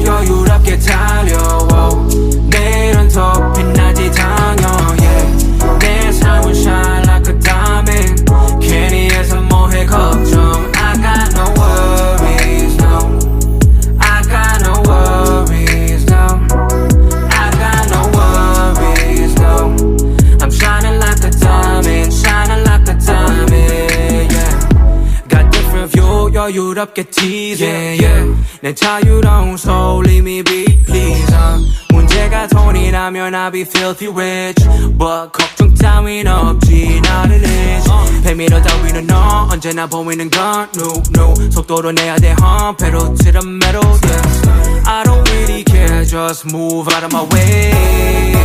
여유롭게 달려와 내일은 더 빛나지 당연 yeah. 내 삶은 shine like a diamond 괜히 해서 뭐해 걱정 I got no worries no I got no worries no I got no worries no I'm shining like a diamond shining like a diamond yeah. Got different view 여유롭게 tease yeah, yeah. 내 자유로운 soul leave me be please 문제가 돈이라면 I'll be filthy rich But 걱정 따윈 없지 나를 rich 뱀이라 따위는 너 언제나 보이는 건 no no 속도로 내야 돼 pedal to the metal yeah. I don't really care just move out of my way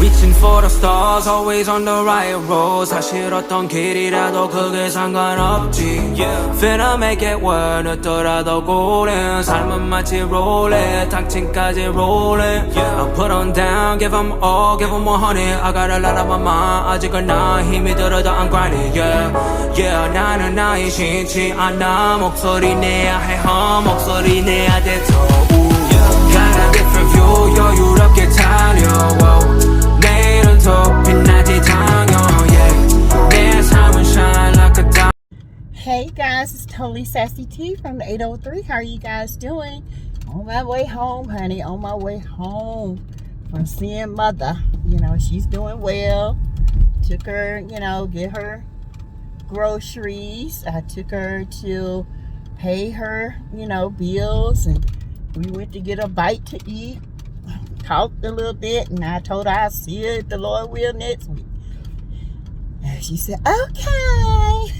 Reaching for the stars, always on the right road 사실 어떤 길이라도 그게 상관없지 yeah. Finna make it work 늦더라도 고른 삶은 마치 롤렛 당신까지 rolling yeah. I'll put on down, give them all, give them 100 I got a lot on my mind 아직은 나 힘이 들어도 I'm grinding yeah. Yeah, 나는 나의 싫지 않아 목소리 내야 해 목소리 내야 돼 더 Got a different view 여유롭게 달려 내일은 더 빛나지 당연 yeah. 내 삶은 shine like a diamond Hey guys, it's totally Sassy T from the 803. How are you guys doing? On my way home, honey. On my way home from seeing mother. You know, she's doing well. Took her, you know, get her groceries. I took her to pay her, you know, bills. And we went to get a bite to eat. Talked a little bit. And I told her I'll see you if the Lord will next week. And she said, okay.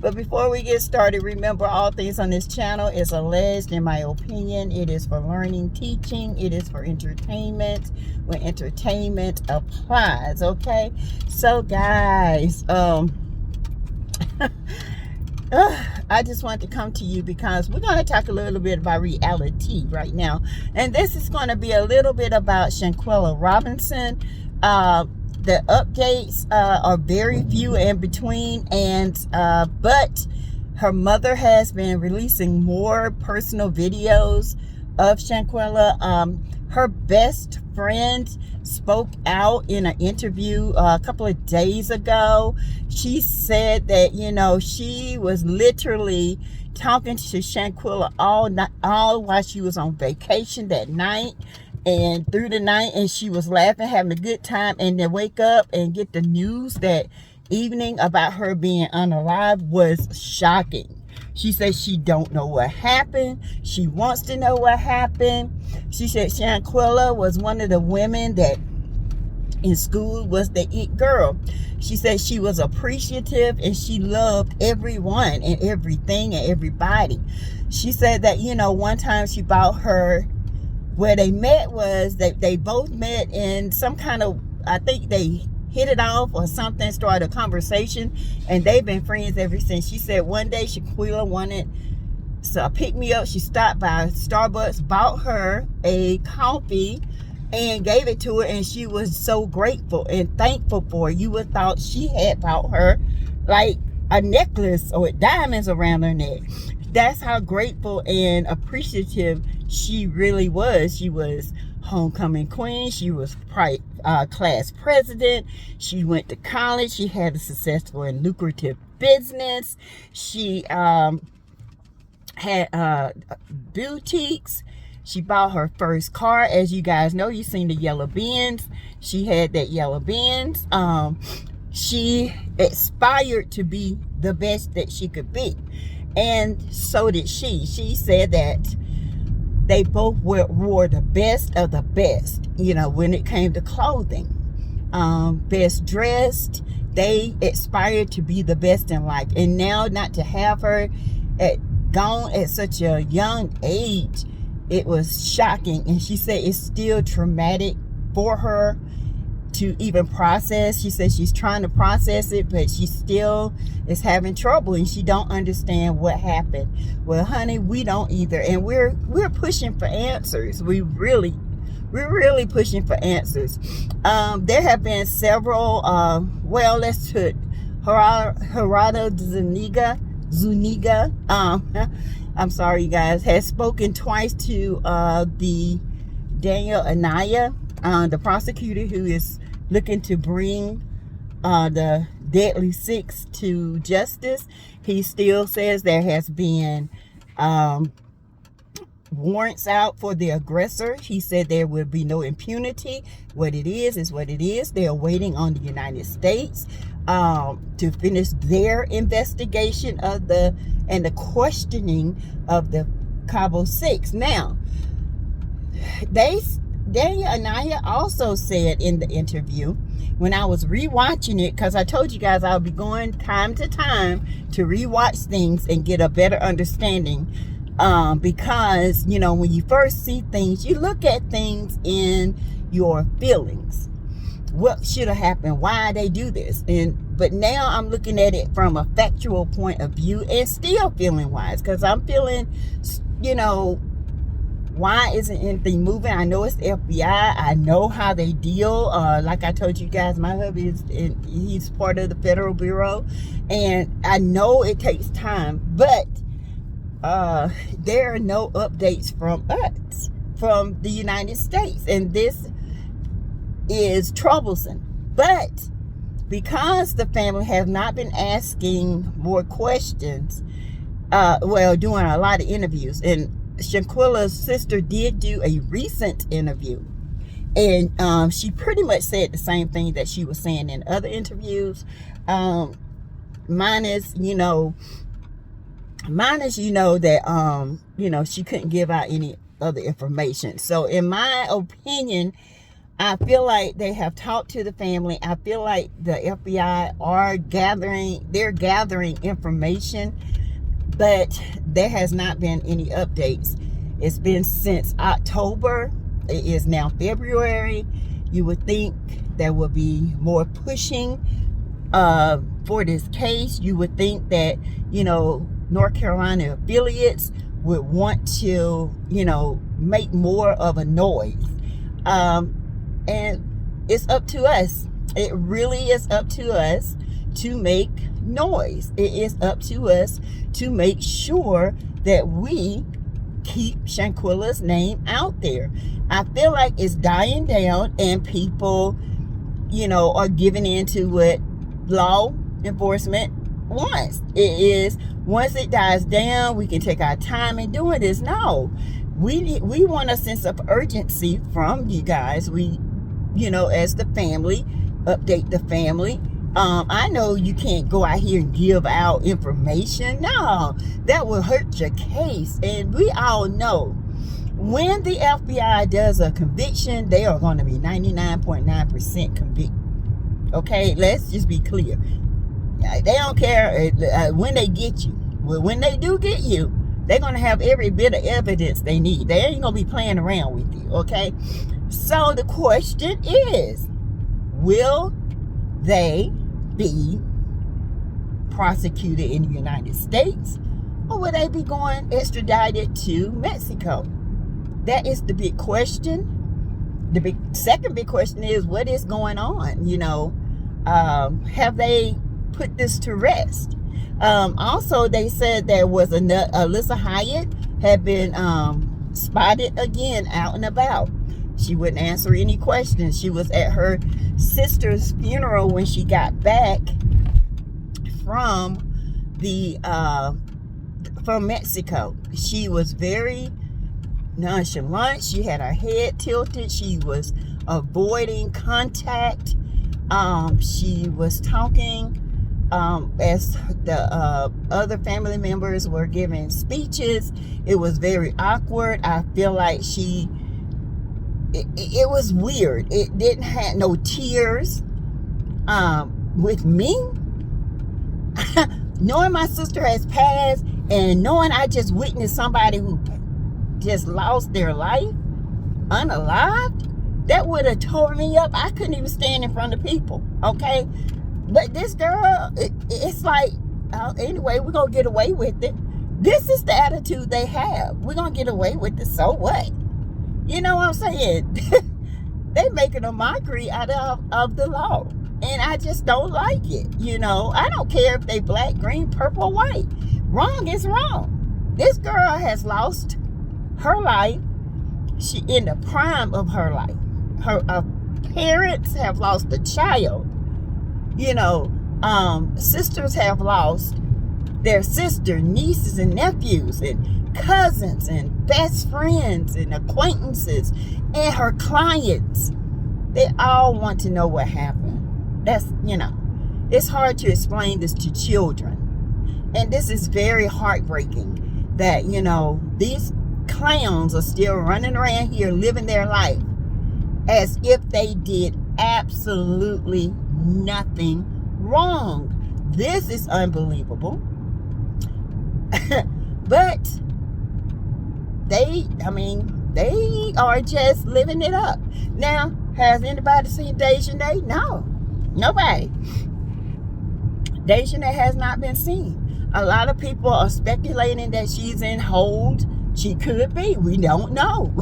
But before we get started, remember all things on this channel is alleged in my opinion. It is for learning, teaching. It is for entertainment when entertainment applies. Okay, so guys, I just want to come to you because we're going to talk a little bit about reality right now, and this is going to be a little bit about Shanquella Robinson. The updates are very few in between, and but her mother has been releasing more personal videos of Shanquella. Her best friend spoke out in an interview a couple of days ago. She said that, you know, she was literally talking to Shanquella all while she was on vacation that night and through the night, and she was laughing, having a good time, and then wake up and get the news that evening about her being unalive was shocking. She said she don't know what happened. She wants to know what happened. She said Shanquella was one of the women that in school was the it girl. She said she was appreciative and she loved everyone and everything and everybody. She said that, you know, one time she bought her, where they met was that they both met in some kind of, I think they hit it off or something, started a conversation, and they've been friends ever since. She said one day Shanquella wanted to pick me up. She stopped by Starbucks, bought her a coffee and gave it to her, and she was so grateful and thankful for it. You would thought she had bought her like a necklace or diamonds around her neck. That's how grateful and appreciative she really was. She was homecoming queen. She was class president. She went to college. She had a successful and lucrative business. She had boutiques. She bought her first car. As you guys know, you've seen the yellow Benz. She had that yellow Benz. She aspired to be the best that she could be. And so did she. She said that they both wore the best of the best, you know, when it came to clothing. Best dressed. They aspired to be the best in life. And now not to have her gone at such a young age, it was shocking. And she said it's still traumatic for her to even process. She said she's trying to process it, but she still is having trouble and she don't understand what happened. Well, honey, we don't either, and we're pushing for answers. We're really pushing for answers. There have been several well, let's put Gerardo Zuniga, I'm sorry, you guys, has spoken twice to the Daniel Anaya, the prosecutor who is looking to bring the Deadly Six to justice. He still says there has been warrants out for the aggressor. He said there will be no impunity. What it is what it is. They are waiting on the United States to finish their investigation of the questioning of the Cabo Six. Now, Daniel Anaya also said in the interview, when I was rewatching it, because I told you guys I'll be going time to time to rewatch things and get a better understanding, because, you know, when you first see things, you look at things in your feelings. What should have happened? Why they do this? But now I'm looking at it from a factual point of view and still feeling wise, because I'm feeling, you know, why isn't anything moving? I know it's the FBI. I know how they deal. Like I told you guys, my hubby he's part of the Federal Bureau, and I know it takes time, but there are no updates from us, from the United States, and this is troublesome. But because the family have not been asking more questions, doing a lot of interviews, and Shanquella's sister did do a recent interview, and she pretty much said the same thing that she was saying in other interviews, minus you know that she couldn't give out any other information. So in my opinion, I feel like they have talked to the family. I feel like the FBI are gathering information, but there has not been any updates. It's been since October. It is now February. You would think there would be more pushing for this case. You would think that, North Carolina affiliates would want to, make more of a noise. And it's up to us. It really is up to us to make noise. It is up to us to make sure that we keep Shanquella's name out there. I feel like it's dying down, and people, are giving in to what law enforcement wants. It is, once it dies down, we can take our time in doing this. No, we want a sense of urgency from you guys. We, as the family, update the family. I know you can't go out here and give out information. No, that will hurt your case. And we all know when the FBI does a conviction, they are going to be 99.9% convicted. Okay, let's just be clear. They don't care when they get you. Well, when they do get you, they're going to have every bit of evidence they need. They ain't going to be playing around with you. Okay, so the question is, will they be prosecuted in the United States, or will they be going extradited to Mexico? That is the big question. The second big question is, what is going on? Have they put this to rest? Also, they said there was Alyssa Hyatt had been spotted again out and about. She wouldn't answer any questions. She was at her sister's funeral when she got back from from Mexico. She was very nonchalant. She had her head tilted. She was avoiding contact. She was talking as the other family members were giving speeches. It was very awkward. I feel like it was weird. It didn't have no tears. With me, knowing my sister has passed, and knowing I just witnessed somebody who just lost their life unalived, that would have tore me up. I couldn't even stand in front of people. Okay, but this girl, it's like, anyway, we're gonna get away with it. This is the attitude they have. We're gonna get away with it. So what? You know what I'm saying? They making a mockery out of the law. And I just don't like it. I don't care if they black, green, purple, white. wrong is wrong. This girl has lost her life. She in the prime of her life. Her parents have lost a child. You know, sisters have lost their sister, nieces and nephews, and cousins, and best friends, and acquaintances, and her clients. They all want to know what happened. That's, you know, it's hard to explain this to children. And this is very heartbreaking that, you know, these clowns are still running around here living their life as if they did absolutely nothing wrong. This is unbelievable. But they are just living it up. Now, has anybody seen Dejanay? No, nobody. Dejanay has not been seen. A lot of people are speculating that she's in hold. She could be. We don't know.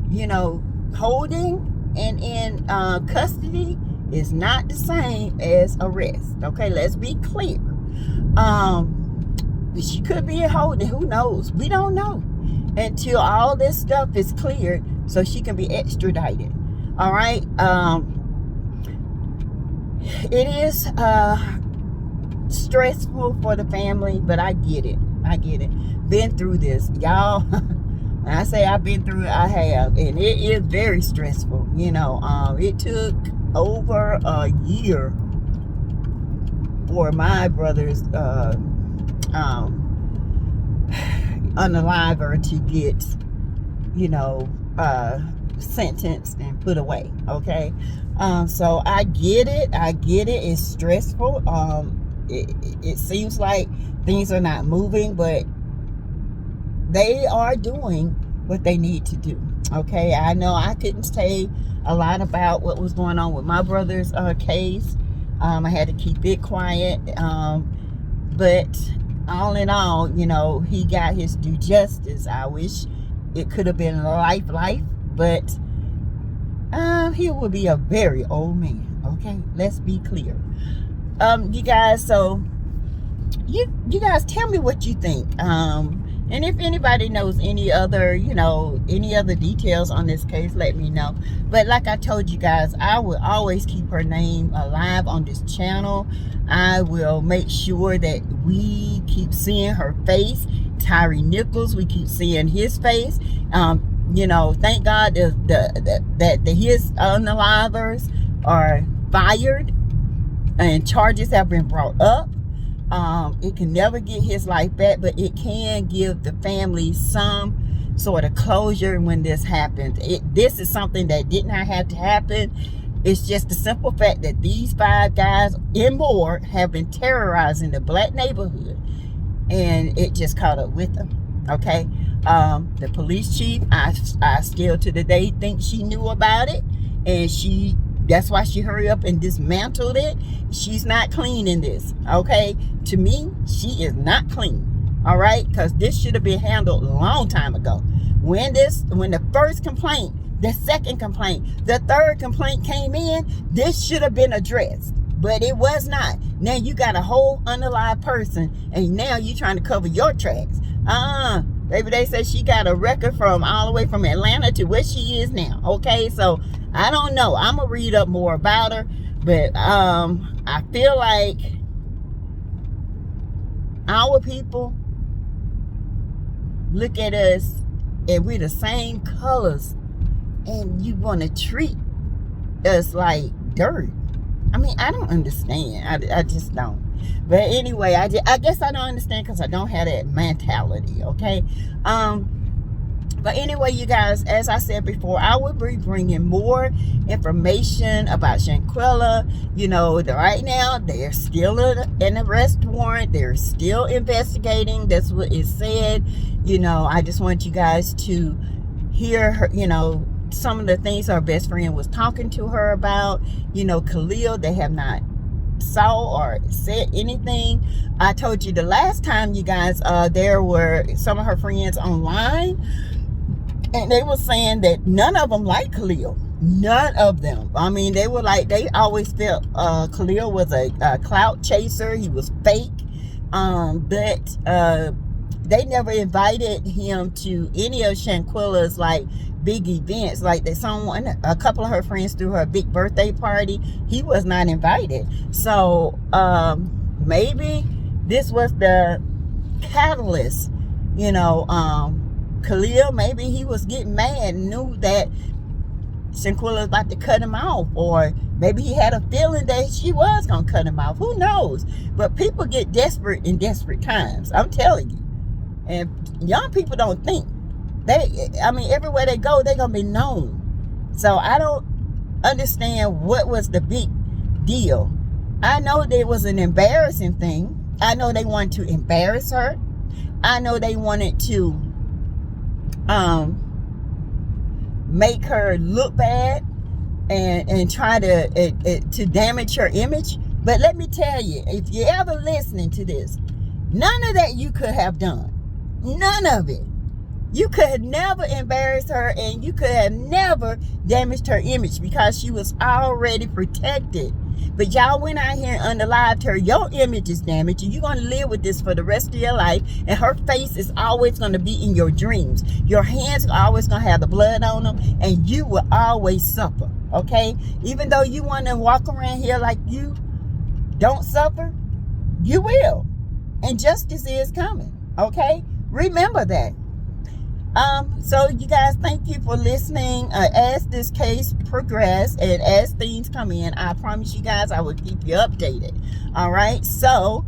You know, holding and in custody is not the same as arrest. Okay, let's be clear. She could be in holding. Who knows? We don't know until all this stuff is cleared so she can be extradited. All right. It is stressful for the family, but I get it. Been through this, y'all. When I say I've been through it, I have, and it is very stressful. You know, it took over a year for my brother's unaliver to get, you know, sentenced and put away. Okay. So I get it. It's stressful. It seems like things are not moving, but they are doing what they need to do. Okay. I know I couldn't say a lot about what was going on with my brother's case. I had to keep it quiet. But all in all, you know, he got his due justice. I wish it could have been life, but he will be a very old man. Okay, let's be clear. You guys, so you guys tell me what you think. And if anybody knows any other details on this case, let me know. But like I told you guys, I will always keep her name alive on this channel. I will make sure that we keep seeing her face. Tyree Nichols, we keep seeing his face. You know, thank God that his unalivers are fired and charges have been brought up. It can never get his life back, but it can give the family some sort of closure when this happens. This is something that did not have to happen. It's just the simple fact that these 5 guys and more have been terrorizing the black neighborhood, and it just caught up with them. Okay. The police chief, I still to the day think she knew about it, and that's why she hurried up and dismantled it. She's not clean in this. Okay. To me, she is not clean. All right. Because this should have been handled a long time ago. When the first complaint, the second complaint, the third complaint came in, this should have been addressed. But it was not. Now you got a whole unalive person, and now you trying to cover your tracks. Baby, they said she got a record from all the way from Atlanta to where she is now. Okay, so I don't know. I'm gonna read up more about her, but I feel like our people look at us and we're the same colors, and you want to treat us like dirt. I mean, I don't understand. I just don't. But anyway, I guess I don't understand because I don't have that mentality. Okay. But anyway, you guys, as I said before, I will be bringing more information about Shanquella. You know, right now, they're still an arrest warrant. They're still investigating. That's what it said. You know, I just want you guys to hear her, you know, some of the things her best friend was talking to her about. You know, Khalil, they have not saw or said anything. I told you the last time, you guys, there were some of her friends online, and they were saying that none of them liked Khalil. None of them. I mean, they always felt Khalil was a clout chaser. He was fake. But they never invited him to any of Shanquella's like big events. Like a couple of her friends threw her a big birthday party. He was not invited. So maybe this was the catalyst. Khalil, maybe he was getting mad and knew that Shanquella was about to cut him off, or maybe he had a feeling that she was gonna cut him off. Who knows? But people get desperate in desperate times. I'm telling you. And young people don't think. Everywhere they go, they're gonna be known. So I don't understand what was the big deal. I know there was an embarrassing thing. I know they wanted to embarrass her. I know they wanted to make her look bad and try to damage her image. But let me tell you, if you're ever listening to this, none of that you could have done. None of it. You could have never embarrassed her, and you could have never damaged her image because she was already protected. But y'all went out here and unalived her. Your image is damaged, and you're going to live with this for the rest of your life. And her face is always going to be in your dreams. Your hands are always going to have the blood on them, and you will always suffer. Okay? Even though you want to walk around here like you don't suffer, you will. And justice is coming. Okay? Remember that. So you guys, thank you for listening. As this case progresses and as things come in, I promise you guys I will keep you updated. All right. So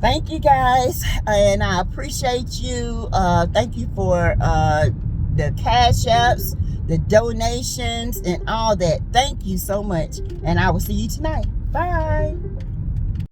thank you guys, and I appreciate you. Thank you for the cash apps, the donations, and all that. Thank you so much, and I will see you tonight. Bye.